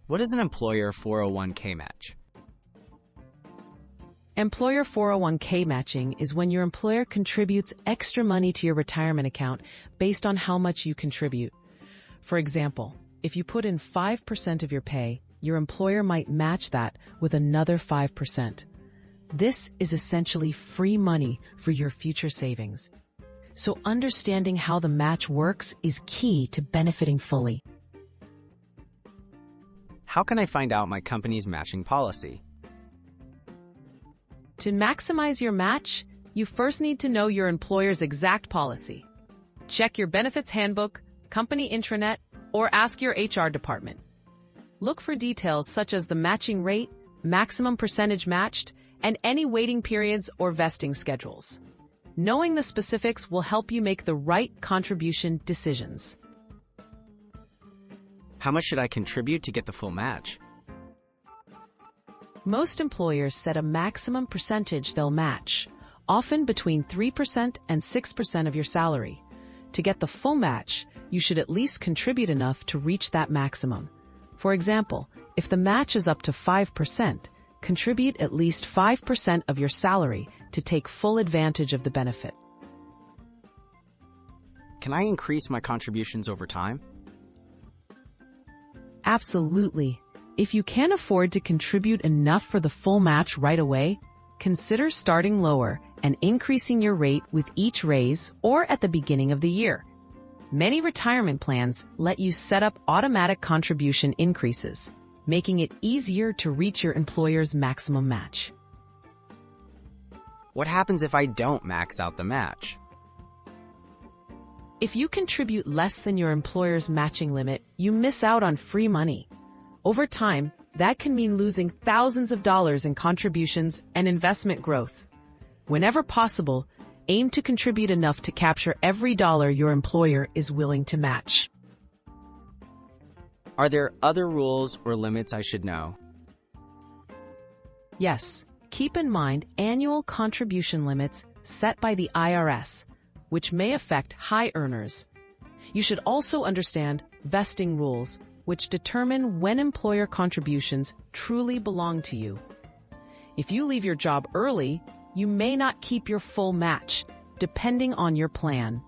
What is an employer 401k match? Employer 401k matching is when your employer contributes extra money to your retirement account based on how much you contribute. For example, if you put in 5% of your pay, your employer might match that with another 5%. This is essentially free money for your future savings. So understanding how the match works is key to benefiting fully. How can I find out my company's matching policy? To maximize your match, you first need to know your employer's exact policy. Check your benefits handbook, company intranet, or ask your HR department. Look for details such as the matching rate, maximum percentage matched, and any waiting periods or vesting schedules. Knowing the specifics will help you make the right contribution decisions. How much should I contribute to get the full match? Most employers set a maximum percentage they'll match, often between 3% and 6% of your salary. To get the full match, you should at least contribute enough to reach that maximum. For example, if the match is up to 5%, contribute at least 5% of your salary to take full advantage of the benefit. Can I increase my contributions over time? Absolutely. If you can't afford to contribute enough for the full match right away, consider starting lower and increasing your rate with each raise or at the beginning of the year. Many retirement plans let you set up automatic contribution increases, making it easier to reach your employer's maximum match. What happens if I don't max out the match? If you contribute less than your employer's matching limit, you miss out on free money. Over time, that can mean losing thousands of dollars in contributions and investment growth. Whenever possible, aim to contribute enough to capture every dollar your employer is willing to match. Are there other rules or limits I should know? Yes, keep in mind annual contribution limits set by the IRS, which may affect high earners. You should also understand vesting rules, which determine when employer contributions truly belong to you. If you leave your job early, you may not keep your full match, depending on your plan.